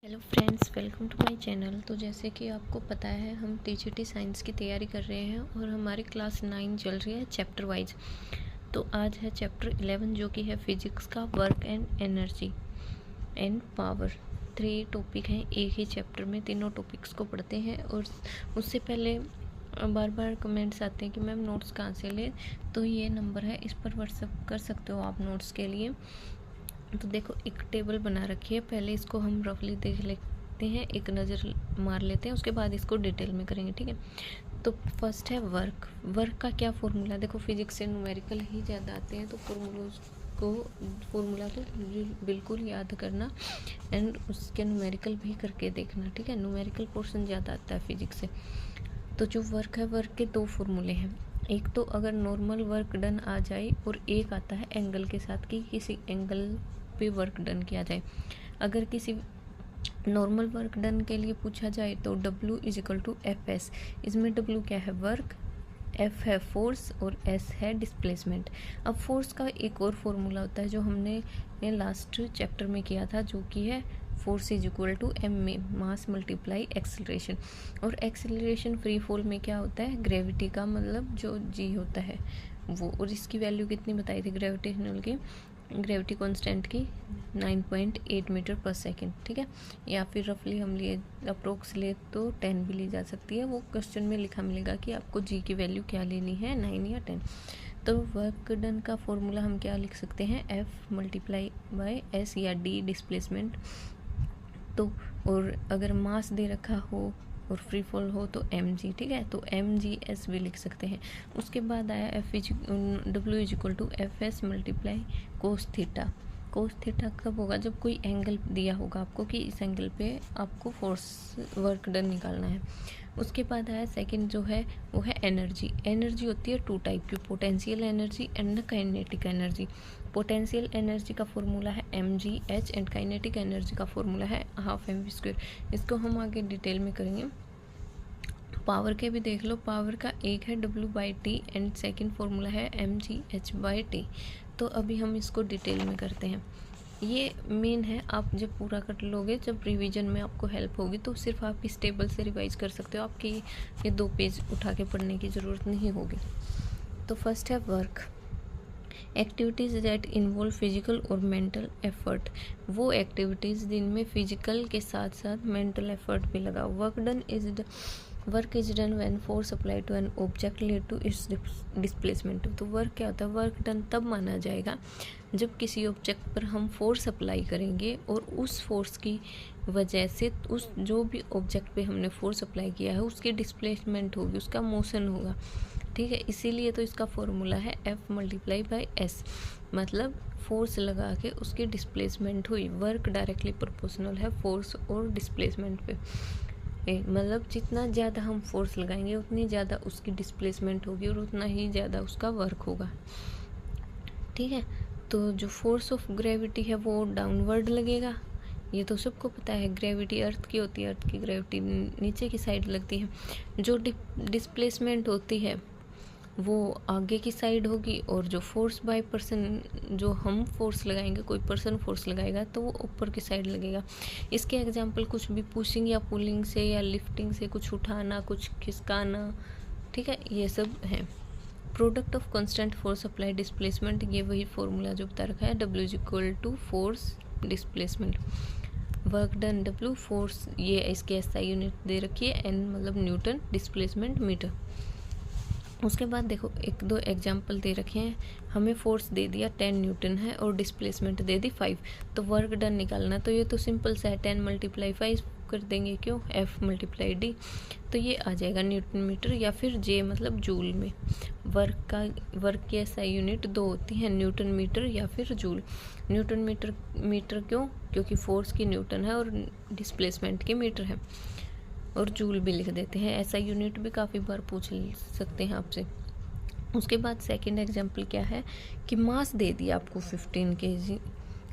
Hello friends, welcome to my channel. तो जैसे कि आपको पता है, हम टीजीटी साइंस की तैयारी कर रहे हैं और हमारी क्लास 9 चल रही है चैप्टर वाइज। तो आज है चैप्टर 11 जो कि है फिजिक्स का work and energy and power. 3 topic हैं एक ही चैप्टर में, तीनों टॉपिक्स को पढ़ते हैं। और उससे पहले बार बार कमेंट्स आते हैं कि मैम नोट्स कहाँ से लें, तो ये नंबर है, इस पर व्हाट्सएप कर सकते हो आप नोट्स के लिए। तो देखो, एक टेबल बना रखी है, पहले इसको हम रफली देख लेते हैं, एक नज़र मार लेते हैं, उसके बाद इसको डिटेल में करेंगे, ठीक है। तो फर्स्ट है वर्क। वर्क का क्या फॉर्मूला, देखो फिजिक्स से न्यूमेरिकल ही ज़्यादा आते हैं, तो फॉर्मूला तो बिल्कुल याद करना एंड उसके न्यूमेरिकल भी करके देखना, ठीक है। न्यूमेरिकल पोर्शन ज़्यादा आता है फिजिक्स से। तो जो वर्क है, वर्क के 2 फॉर्मूले हैं। एक तो अगर नॉर्मल वर्क डन आ जाए, और एक आता है एंगल के साथ कि किसी एंगल पे वर्क डन किया जाए। अगर किसी नॉर्मल वर्क डन के लिए पूछा जाए तो W = Fs। इसमें W क्या है, वर्क, F है फोर्स और S है डिस्प्लेसमेंट। अब फोर्स का एक और फॉर्मूला होता है जो हमने लास्ट चैप्टर में किया था, जो कि है फोर्स = m मास मल्टीप्लाई एक्सेलरेशन। और एक्सेलरेशन फ्री फॉल में क्या होता है, ग्रेविटी का मतलब जो g होता है वो। और इसकी वैल्यू कितनी बताई थी ग्रेविटेशनल की, ग्रेविटी कांस्टेंट की 9.8 मीटर पर सेकेंड, ठीक है। या फिर रफली हम लिए अप्रोक्स ले तो 10 भी ली जा सकती है। वो क्वेश्चन में लिखा मिलेगा कि आपको जी की वैल्यू क्या लेनी है, 9 या 10। तो वर्क डन का फॉर्मूला हम क्या लिख सकते हैं, F × S या D डिस्प्लेसमेंट। तो और अगर मास दे रखा हो और फ्री फॉल हो तो mg, ठीक है। तो mgs भी लिख सकते हैं। उसके बाद आया W = Fs × cos theta. Cos theta कब होगा, जब कोई एंगल दिया होगा आपको कि इस एंगल पे आपको फोर्स वर्क डन निकालना है। उसके बाद आया सेकंड जो है वो है एनर्जी। एनर्जी होती है 2 टाइप की, potential energy and kinetic energy. Potential energy का फॉर्मूला है mgh एंड काइनेटिक एनर्जी का फॉर्मूला है ½ mv²। इसको हम आगे डिटेल में करेंगे। पावर के भी देख लो, पावर का एक है W/T एंड सेकंड फॉर्मूला है mgh/T। तो अभी हम इसको डिटेल में करते हैं। ये मेन है, आप जब पूरा कर लोगे, जब रिवीजन में आपको हेल्प होगी, तो सिर्फ आप इस टेबल से रिवाइज कर सकते हो, आपकी ये 2 पेज उठा के पढ़ने की ज़रूरत नहीं होगी। तो फर्स्ट है work. Activities that involve physical और मेंटल एफर्ट। वो एक्टिविटीज़ जिनमें फिजिकल के साथ साथ मेंटल एफर्ट भी लगा। Work is done when force apply to an object lead to its displacement. तो वर्क क्या होता है, वर्क डन तब माना जाएगा जब किसी ऑब्जेक्ट पर हम फोर्स अप्लाई करेंगे और उस फोर्स की वजह से उस जो भी ऑब्जेक्ट पे हमने फोर्स अप्लाई किया है उसकी डिस्प्लेसमेंट होगी, उसका मोशन होगा, ठीक है। इसीलिए तो इसका फॉर्मूला है F × S, मतलब फोर्स लगा के उसकी डिस्प्लेसमेंट हुई। वर्क डायरेक्टली प्रोपोर्शनल है फोर्स और डिस्प्लेसमेंट पे, मतलब जितना ज़्यादा हम फोर्स लगाएंगे उतनी ज़्यादा उसकी डिस्प्लेसमेंट होगी और उतना ही ज़्यादा उसका वर्क होगा, ठीक है। तो जो फोर्स ऑफ ग्रेविटी है वो डाउनवर्ड लगेगा, ये तो सबको पता है। ग्रेविटी अर्थ की होती है, अर्थ की ग्रेविटी नीचे की साइड लगती है। जो डिस्प्लेसमेंट होती है वो आगे की साइड होगी, और जो फोर्स बाय पर्सन, जो हम फोर्स लगाएंगे, कोई पर्सन फोर्स लगाएगा तो वो ऊपर की साइड लगेगा। इसके एग्जांपल कुछ भी पुशिंग या पुलिंग से या लिफ्टिंग से, कुछ उठाना, कुछ खिसकाना, ठीक है, ये सब है। Product of constant force apply displacement, ये वही फॉर्मूला जो बता रखा है, W = force displacement. Work done W, force ये इसके SI यूनिट दे रखी है, N मतलब न्यूटन, डिस्प्लेसमेंट मीटर। उसके बाद देखो 1-2 एग्जाम्पल दे रखे हैं। हमें फोर्स दे दिया 10 न्यूटन है और डिस्प्लेसमेंट दे दी 5, तो वर्क डन निकालना, तो ये तो सिंपल सा है, 10 × 5 कर देंगे, क्यों, F × D, तो ये आ जाएगा न्यूटन मीटर, या फिर J मतलब जूल में। वर्क की SI यूनिट 2 होती हैं, न्यूटन मीटर या फिर जूल। न्यूटन मीटर क्यों, क्योंकि फोर्स की न्यूटन है और डिस्प्लेसमेंट की मीटर है, और जूल भी लिख देते हैं। ऐसा यूनिट भी काफ़ी बार पूछ सकते हैं आपसे। उसके बाद सेकंड एग्जांपल क्या है कि मास दे दिया आपको 15 kg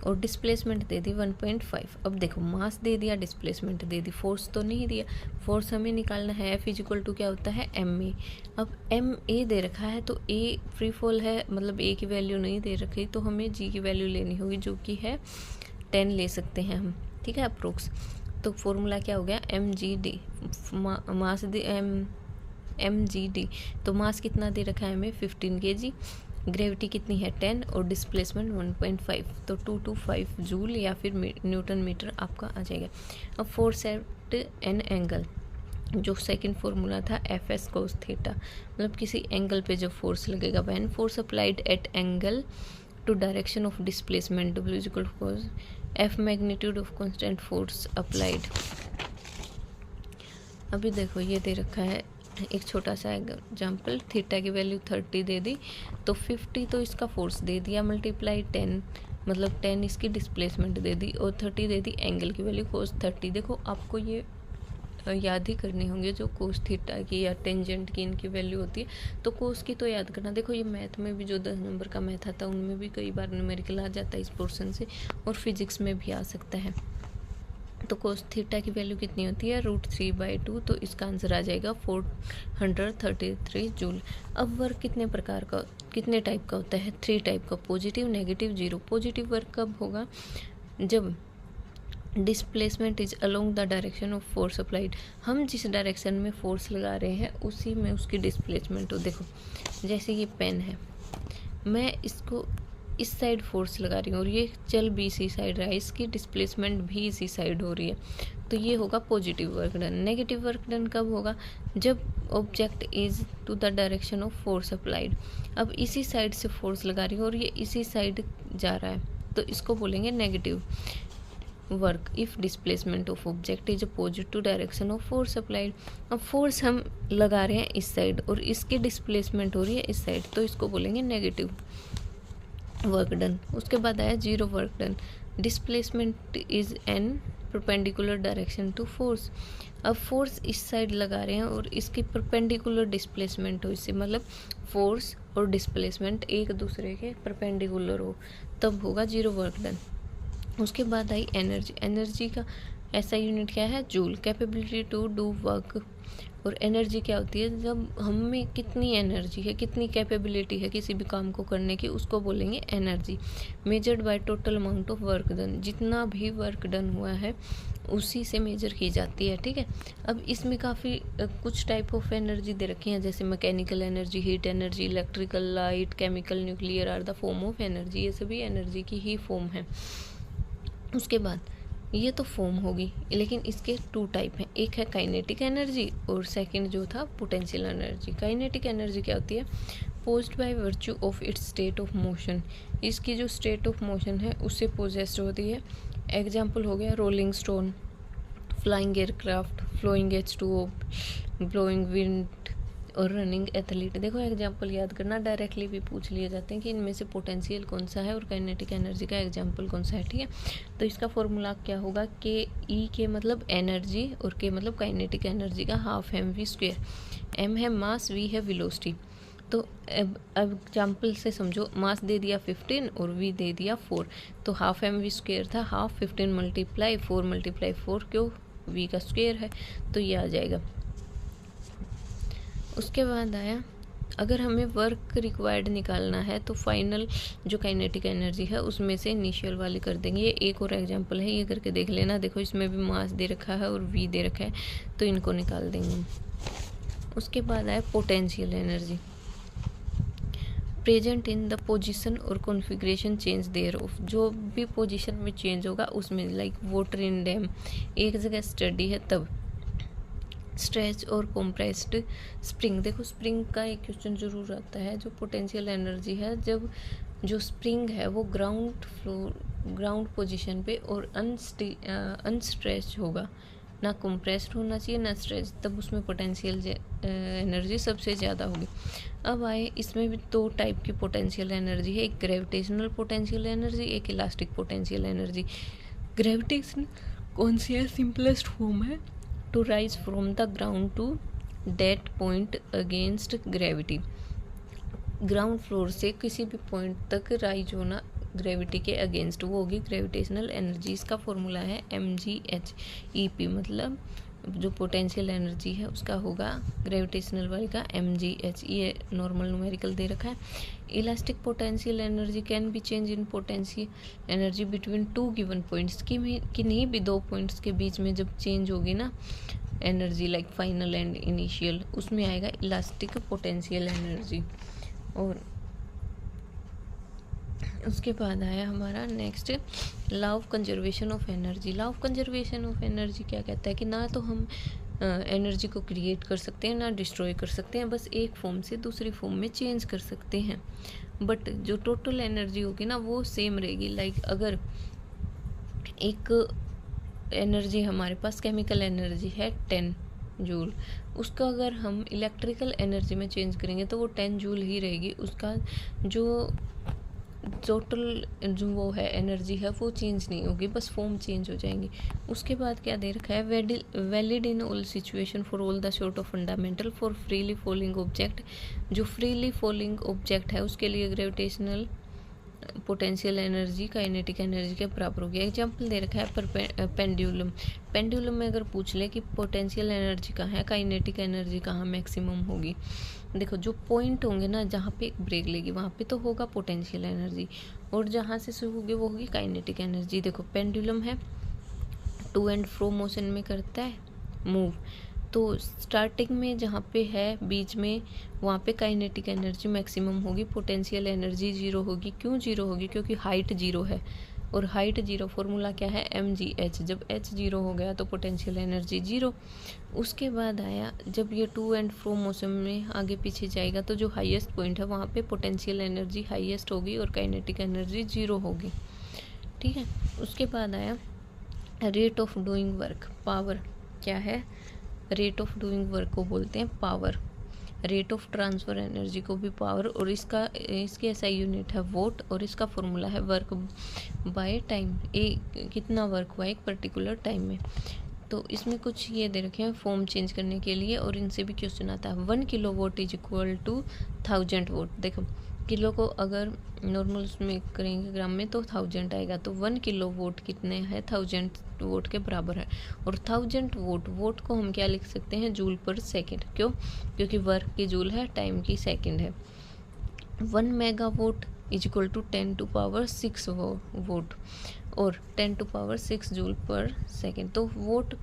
और डिस्प्लेसमेंट दे दी 1.5। अब देखो, मास दे दिया, डिस्प्लेसमेंट दे दी, फोर्स तो नहीं दिया। फोर्स हमें निकालना है, F = क्या होता है, ma। अब ma दे रखा है तो a फ्री फॉल है, मतलब a की वैल्यू नहीं दे रखी, तो हमें g की वैल्यू लेनी होगी, जो कि है 10 ले सकते हैं हम, ठीक है, अप्रोक्स। तो फॉर्मूला क्या हो गया, mgd, मास mgd, तो मास कितना दे रखा है हमें 15 kg, ग्रेविटी कितनी है 10 और डिस्प्लेसमेंट 1.5, तो 225 जूल या फिर न्यूटन मीटर आपका आ जाएगा। अब फोर्स एट एन एंगल, जो सेकंड फॉर्मूला था Fs cos थीटा, मतलब किसी एंगल पे जब फोर्स लगेगा, when force applied at angle to direction of displacement, W is equal to cos F magnitude of constant force applied. अभी देखो ये दे रखा है एक छोटा सा एग्जाम्पल, थीटा की वैल्यू 30 दे दी, तो 50 तो इसका फोर्स दे दिया, मल्टीप्लाई 10 मतलब 10 इसकी डिस्प्लेसमेंट दे दी, और 30 दे दी एंगल की वैल्यू cos 30। देखो आपको ये याद ही करनी होंगे जो कोस थीटा की या टेंजेंट की इनकी वैल्यू होती है, तो कोस की तो याद करना। देखो ये मैथ में भी जो 10 नंबर का मैथ आता है उनमें भी कई बार न्यूमेरिकल आ जाता है इस पोर्शन से, और फिजिक्स में भी आ सकता है। तो कोस थीटा की वैल्यू कितनी होती है √3/2, तो इसका आंसर आ जाएगा 433 जूल। अब वर्क कितने प्रकार का, कितने टाइप का होता है, 3 टाइप का, positive, negative, zero. Positive work कब होगा, जब displacement is along the direction of force applied, हम जिस डायरेक्शन में फोर्स लगा रहे हैं उसी में उसकी डिस्प्लेसमेंट हो। देखो जैसे ये पेन है, मैं इसको इस साइड फोर्स लगा रही हूँ और ये चल भी इसी साइड रहा है, इसकी डिस्प्लेसमेंट भी इसी साइड हो रही है, तो ये होगा positive work done. Negative work done कब होगा, जब object is to the direction of force applied, अब इसी साइड से फोर्स लगा रही हूँ और ये इसी साइड जा रहा है, तो इसको बोलेंगे negative work. If displacement of object is opposite to direction of force applied, अब फोर्स हम लगा रहे हैं इस साइड और इसकी डिस्प्लेसमेंट हो रही है इस साइड, तो इसको बोलेंगे नेगेटिव वर्क डन। उसके बाद आया zero work done, displacement is an perpendicular direction to force, अब फोर्स इस साइड लगा रहे हैं और इसकी परपेंडिकुलर डिस्प्लेसमेंट हो इससे, मतलब फोर्स और डिस्प्लेसमेंट एक दूसरे के परपेंडिकुलर हो, तब होगा जीरो वर्क डन। उसके बाद आई एनर्जी, एनर्जी का ऐसा यूनिट क्या है joule, capability to do work, और एनर्जी क्या होती है, जब हम में कितनी एनर्जी है, कितनी कैपेबिलिटी है किसी भी काम को करने की, उसको बोलेंगे energy. Measured by total amount of work done, जितना भी वर्क डन हुआ है उसी से मेजर की जाती है, ठीक है। अब इसमें काफ़ी कुछ टाइप ऑफ एनर्जी दे रखी हैं, जैसे mechanical energy, heat energy, electrical, light, chemical, nuclear are the form of energy, ये सभी एनर्जी की ही फॉर्म है। उसके बाद ये तो फॉर्म होगी, लेकिन इसके 2 टाइप हैं, एक है काइनेटिक एनर्जी और सेकंड जो था पोटेंशियल एनर्जी। काइनेटिक एनर्जी क्या होती है, posed by virtue of its state of motion, इसकी जो स्टेट ऑफ मोशन है उससे पोजेस्ड होती है। एग्जाम्पल हो गया rolling stone, flying aircraft, flowing H2O, blowing wind और रनिंग एथलीट। देखो एग्जाम्पल याद करना, डायरेक्टली भी पूछ लिए जाते हैं कि इनमें से पोटेंशियल कौन सा है और काइनेटिक एनर्जी का एग्जाम्पल कौन सा है, ठीक है। तो इसका फॉर्मूला क्या होगा, के ई के मतलब एनर्जी और के मतलब काइनेटिक एनर्जी का हाफ mv², m है मास, v है वेलोसिटी। तो अब एग्जाम्पल से समझो, मास दे दिया 15 और v दे दिया 4, तो हाफ mv² था, हाफ 15 मल्टीप्लाई 4 क्यों, v का स्क्वायर है, तो ये आ जाएगा। उसके बाद आया, अगर हमें वर्क रिक्वायर्ड निकालना है तो फाइनल जो काइनेटिक एनर्जी है उसमें से इनिशियल वाली कर देंगे। ये एक और एग्जांपल है, ये करके देख लेना। देखो इसमें भी मास दे रखा है और वी दे रखा है, तो इनको निकाल देंगे। उसके बाद आया potential energy, present in the position और कॉन्फ़िगरेशन चेंज देयर ऑफ, जो भी पोजीशन में चेंज होगा उसमें, लाइक वाटर इन डैम, एक जगह स्टडी है तब। स्ट्रेच और कॉम्प्रेस्ड स्प्रिंग, देखो स्प्रिंग का एक क्वेश्चन जरूर आता है, जो पोटेंशियल एनर्जी है जब जो स्प्रिंग है वो ग्राउंड पोजीशन पे और अनस्ट्रेच होगा, ना कॉम्प्रेस्ड होना चाहिए ना स्ट्रेच, तब उसमें पोटेंशियल एनर्जी सबसे ज़्यादा होगी। अब आए, इसमें भी 2 टाइप की पोटेंशियल एनर्जी है, एक ग्रेविटेशनल पोटेंशियल एनर्जी, एक इलास्टिक पोटेंशियल एनर्जी। ग्रेविटेशन कौन सी है, सिंपलेस्ट फॉर्म है, to rise from the ground to that point against gravity, ground floor से किसी भी पॉइंट तक राइज होना ग्रेविटी के अगेंस्ट, वो होगी ग्रेविटेशनल एनर्जी। इसका फॉर्मूला है mgh EP, मतलब जो पोटेंशियल एनर्जी है उसका होगा ग्रेविटेशनल वाली का mgh, ये नॉर्मल न्यूमेरिकल दे रखा है। Elastic potential energy can be change in potential energy between two given points, किन्हीं भी दो पॉइंट्स के बीच में जब चेंज होगी ना energy, like final and initial, उसमें आएगा इलास्टिक पोटेंशियल एनर्जी। और उसके बाद आया हमारा next law of conservation of energy. Law of conservation of energy क्या कहता है कि ना तो हम एनर्जी को क्रिएट कर सकते हैं ना डिस्ट्रॉय कर सकते हैं, बस एक फॉर्म से दूसरी फॉर्म में चेंज कर सकते हैं, बट जो टोटल एनर्जी होगी ना वो सेम रहेगी। लाइक अगर एक एनर्जी हमारे पास केमिकल एनर्जी है 10 जूल, उसका अगर हम इलेक्ट्रिकल एनर्जी में चेंज करेंगे तो वो 10 जूल ही रहेगी, उसका जो टोटल जो वो है एनर्जी है वो चेंज नहीं होगी, बस फॉर्म चेंज हो जाएंगी। उसके बाद क्या दे रखा है, valid in all situation for all the sort of fundamental for freely falling object. जो फ्रीली फॉलिंग ऑब्जेक्ट है उसके लिए gravitational potential energy kinetic energy के बराबर होगी। एग्जाम्पल दे रखा है पर पेंडुलम। पेंडुलम में अगर पूछ ले कि पोटेंशियल एनर्जी कहाँ है, काइनेटिक एनर्जी कहाँ मैक्सिमम होगी, देखो जो पॉइंट होंगे ना जहाँ पे एक ब्रेक लेगी वहाँ पे तो होगा पोटेंशियल एनर्जी, और जहाँ से शुरू होगी वो होगी काइनेटिक एनर्जी। देखो पेंडुलम है, टू एंड फ्रो मोशन में करता है मूव, तो स्टार्टिंग में जहाँ पे है बीच में वहाँ पे काइनेटिक एनर्जी मैक्सिमम होगी, पोटेंशियल एनर्जी जीरो होगी। क्यों जीरो होगी? क्योंकि हाइट जीरो है, और हाइट जीरो फॉर्मूला क्या है mgh, जब h जीरो हो गया तो पोटेंशियल एनर्जी जीरो। उसके बाद आया जब ये टू एंड फ्रो मोशन में आगे पीछे जाएगा तो जो हाईएस्ट पॉइंट है वहाँ पे पोटेंशियल एनर्जी हाईएस्ट होगी और काइनेटिक एनर्जी जीरो होगी, ठीक है। उसके बाद आया rate of doing work, power क्या है, रेट ऑफ डूइंग वर्क को बोलते हैं power. Rate of transfer energy को भी पावर, और इसकी एसआई यूनिट है वोट, और इसका फॉर्मूला है वर्क बाय टाइम, कितना वर्क हुआ एक पर्टिकुलर टाइम में। तो इसमें कुछ ये दे रखे हैं फॉर्म चेंज करने के लिए, और इनसे भी क्वेश्चन आता है 1 kilo watt is equal to 1000 watt. देखो किलो को अगर नॉर्मल उसमें करेंगे ग्राम में तो 1000 आएगा, तो 1 किलो वोट कितने हैं, 1000 वोट के बराबर है। और 1000 वोट को हम क्या लिख सकते हैं, जूल पर सेकंड। क्यों? क्योंकि वर्क की जूल है, टाइम की सेकंड है। 1 mega watt is equal to 10 to power 6 watt, और 10 to power 6 joule per second. तो वोट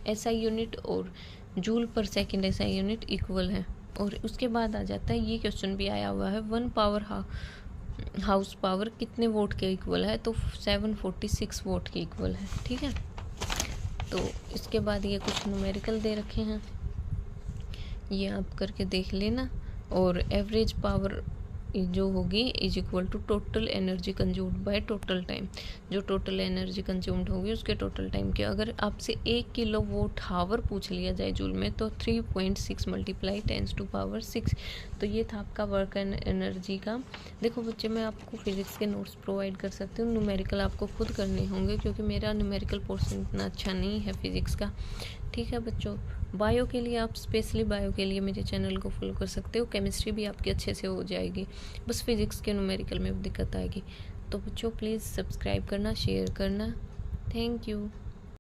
एसआई यूनिट और joule per second SI unit equal है। और उसके बाद आ जाता है, ये क्वेश्चन भी आया हुआ है, 1 पावर हाउस पावर कितने वोट के इक्वल है, तो 746 वोट के इक्वल है, ठीक है। तो इसके बाद ये कुछ न्यूमेरिकल दे रखे हैं, ये आप करके देख लेना। और एवरेज पावर जो होगी is equal to total energy consumed by total time, जो टोटल एनर्जी कंज्यूम्ड होगी उसके टोटल टाइम के। अगर आपसे 1 किलो वोट हावर पूछ लिया जाए जूल में तो 3.6 मल्टीप्लाई 10 टू पावर 6। तो ये था आपका वर्क एंड एनर्जी का। देखो बच्चे, मैं आपको फिजिक्स के नोट्स प्रोवाइड कर सकती हूँ, न्यूमेरिकल आपको खुद करने होंगे क्योंकि मेरा न्यूमेरिकल पोर्शन इतना अच्छा नहीं है फिजिक्स का, ठीक है बच्चों। बायो के लिए आप स्पेशली बायो के लिए मेरे चैनल को फॉलो कर सकते हो, केमिस्ट्री भी आपकी अच्छे से हो जाएगी, बस फिजिक्स के न्यूमेरिकल में दिक्कत आएगी। तो बच्चों प्लीज़ सब्सक्राइब करना, शेयर करना, थैंक यू।